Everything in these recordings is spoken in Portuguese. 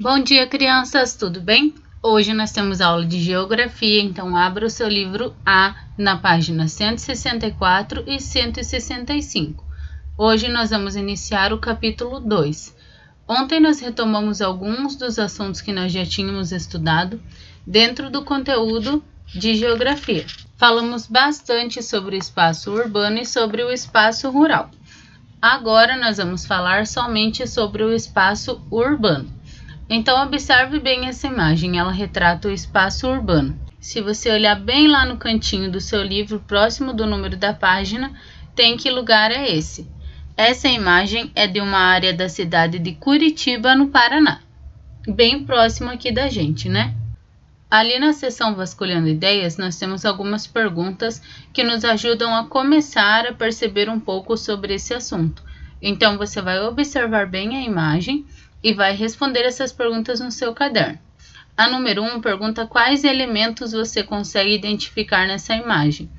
Bom dia, crianças, tudo bem? Hoje nós temos aula de geografia, então abra o seu livro A na página 164 e 165. Hoje nós vamos iniciar o capítulo 2. Ontem nós retomamos alguns dos assuntos que nós já tínhamos estudado dentro do conteúdo de geografia. Falamos bastante sobre o espaço urbano e sobre o espaço rural. Agora nós vamos falar somente sobre o espaço urbano. Então, observe bem essa imagem, ela retrata o espaço urbano. Se você olhar bem lá no cantinho do seu livro, próximo do número da página, tem que lugar é esse. Essa imagem é de uma área da cidade de Curitiba, no Paraná, bem próximo aqui da gente, né? Ali na seção Vasculhando Ideias, nós temos algumas perguntas que nos ajudam a começar a perceber um pouco sobre esse assunto. Então, você vai observar bem a imagem e vai responder essas perguntas no seu caderno. A número 1 pergunta quais elementos você consegue identificar nessa imagem.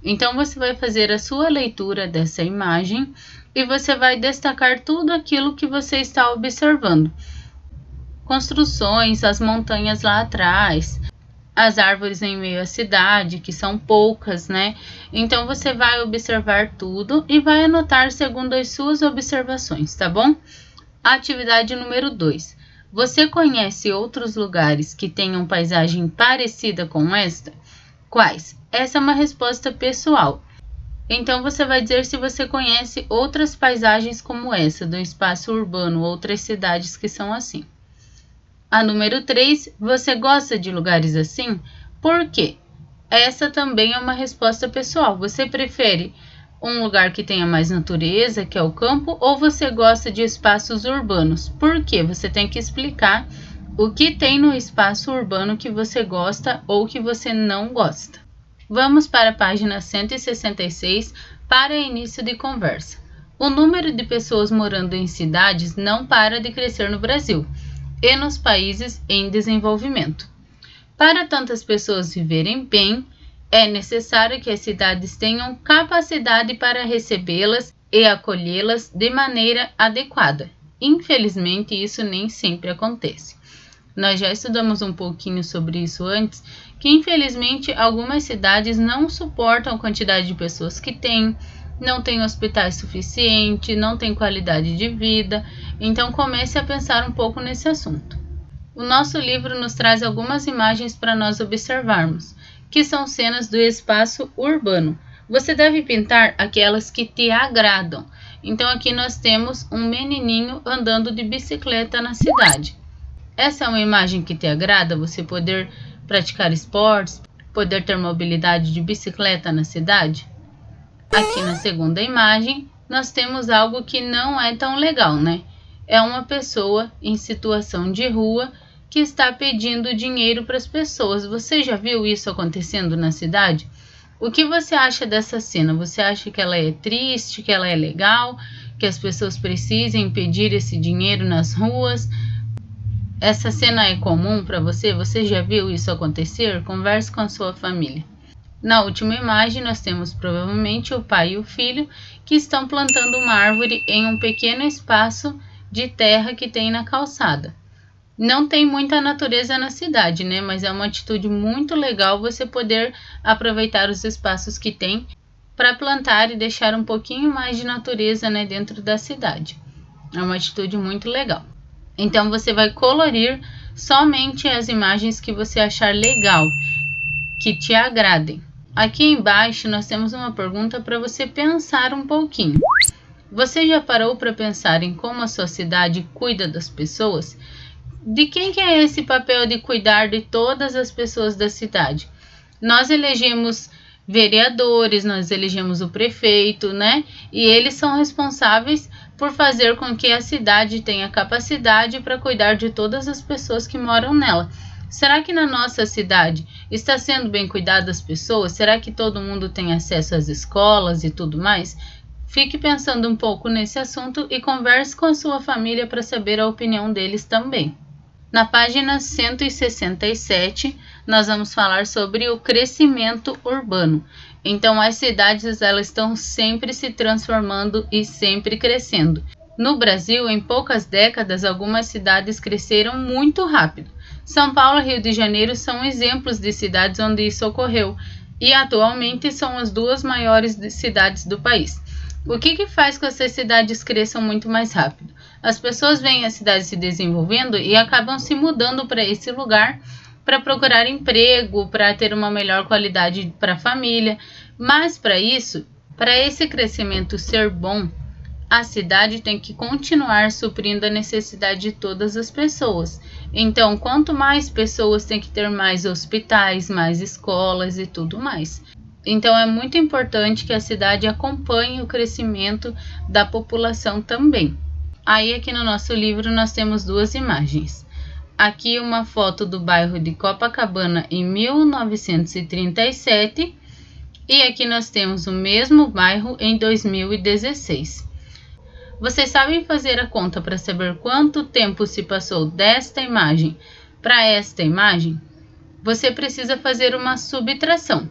Então, você vai fazer a sua leitura dessa imagem e você vai destacar tudo aquilo que você está observando. Construções, as montanhas lá atrás, as árvores em meio à cidade, que são poucas, né? Então, você vai observar tudo e vai anotar segundo as suas observações, tá bom? Atividade número 2. Você conhece outros lugares que tenham paisagem parecida com esta? Quais? Essa é uma resposta pessoal. Então, você vai dizer se você conhece outras paisagens como essa, do espaço urbano, outras cidades que são assim. A número 3, você gosta de lugares assim? Por quê? Essa também é uma resposta pessoal. Você prefere um lugar que tenha mais natureza, que é o campo, ou você gosta de espaços urbanos? Por quê? Você tem que explicar o que tem no espaço urbano que você gosta ou que você não gosta. Vamos para a página 166 para início de conversa. O número de pessoas morando em cidades não para de crescer no Brasil e nos países em desenvolvimento. Para tantas pessoas viverem bem, é necessário que as cidades tenham capacidade para recebê-las e acolhê-las de maneira adequada. Infelizmente, isso nem sempre acontece. Nós já estudamos um pouquinho sobre isso antes, que infelizmente algumas cidades não suportam a quantidade de pessoas que têm, não tem hospitais suficientes, não tem qualidade de vida, então comece a pensar um pouco nesse assunto. O nosso livro nos traz algumas imagens para nós observarmos, que são cenas do espaço urbano. Você deve pintar aquelas que te agradam. Então aqui nós temos um menininho andando de bicicleta na cidade. Essa é uma imagem que te agrada, você poder praticar esportes, poder ter mobilidade de bicicleta na cidade? Aqui na segunda imagem, nós temos algo que não é tão legal, né? É uma pessoa em situação de rua que está pedindo dinheiro para as pessoas. Você já viu isso acontecendo na cidade? O que você acha dessa cena? Você acha que ela é triste, que ela é legal, que as pessoas precisem pedir esse dinheiro nas ruas? Essa cena é comum para você? Você já viu isso acontecer? Converse com a sua família. Na última imagem, nós temos provavelmente o pai e o filho que estão plantando uma árvore em um pequeno espaço de terra que tem na calçada. Não tem muita natureza na cidade, né? Mas é uma atitude muito legal você poder aproveitar os espaços que tem para plantar e deixar um pouquinho mais de natureza, né, dentro da cidade. É uma atitude muito legal. Então, você vai colorir somente as imagens que você achar legal, que te agradem. Aqui embaixo nós temos uma pergunta para você pensar um pouquinho. Você já parou para pensar em como a sua cidade cuida das pessoas? De quem que é esse papel de cuidar de todas as pessoas da cidade? Nós elegemos vereadores, nós elegemos o prefeito, né? E eles são responsáveis por fazer com que a cidade tenha capacidade para cuidar de todas as pessoas que moram nela. Será que na nossa cidade está sendo bem cuidado das pessoas? Será que todo mundo tem acesso às escolas e tudo mais? Fique pensando um pouco nesse assunto e converse com a sua família para saber a opinião deles também. Na página 167, nós vamos falar sobre o crescimento urbano. Então, as cidades elas estão sempre se transformando e sempre crescendo. No Brasil, em poucas décadas, algumas cidades cresceram muito rápido. São Paulo e Rio de Janeiro são exemplos de cidades onde isso ocorreu e atualmente são as duas maiores cidades do país. O que faz com que essas cidades cresçam muito mais rápido? As pessoas veem a cidade se desenvolvendo e acabam se mudando para esse lugar para procurar emprego, para ter uma melhor qualidade para a família. Mas para isso, para esse crescimento ser bom, a cidade tem que continuar suprindo a necessidade de todas as pessoas. Então, quanto mais pessoas, tem que ter mais hospitais, mais escolas e tudo mais. Então, é muito importante que a cidade acompanhe o crescimento da população também. Aí, aqui no nosso livro, nós temos duas imagens. Aqui uma foto do bairro de Copacabana em 1937 e aqui nós temos o mesmo bairro em 2016. Vocês sabem fazer a conta para saber quanto tempo se passou desta imagem para esta imagem? Você precisa fazer uma subtração.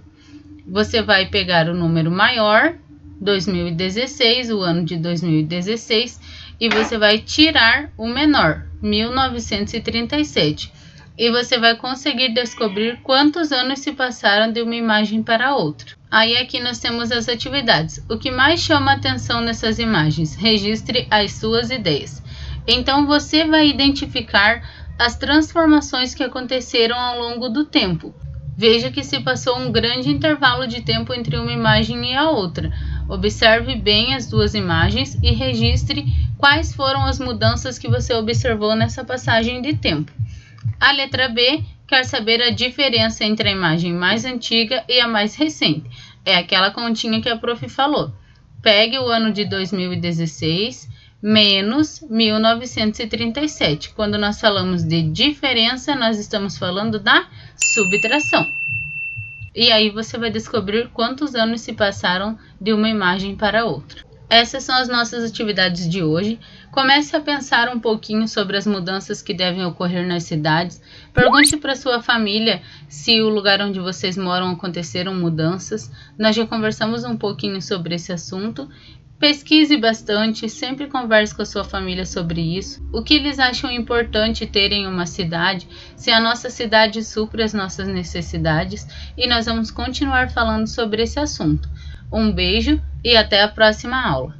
Você vai pegar o número maior, 2016, o ano de 2016, e você vai tirar o menor, 1937. E você vai conseguir descobrir quantos anos se passaram de uma imagem para outra. Aí aqui nós temos as atividades. O que mais chama a atenção nessas imagens? Registre as suas ideias. Então você vai identificar as transformações que aconteceram ao longo do tempo. Veja que se passou um grande intervalo de tempo entre uma imagem e a outra. Observe bem as duas imagens e registre quais foram as mudanças que você observou nessa passagem de tempo. A letra B quer saber a diferença entre a imagem mais antiga e a mais recente. É aquela continha que a prof falou. Pegue o ano de 2016 menos 1937. Quando nós falamos de diferença, nós estamos falando da subtração. E aí você vai descobrir quantos anos se passaram de uma imagem para outra. Essas são as nossas atividades de hoje. Comece a pensar um pouquinho sobre as mudanças que devem ocorrer nas cidades. Pergunte para sua família se o lugar onde vocês moram aconteceram mudanças. Nós já conversamos um pouquinho sobre esse assunto. Pesquise bastante, sempre converse com a sua família sobre isso. O que eles acham importante ter em uma cidade, se a nossa cidade supre as nossas necessidades, e nós vamos continuar falando sobre esse assunto. Um beijo e até a próxima aula.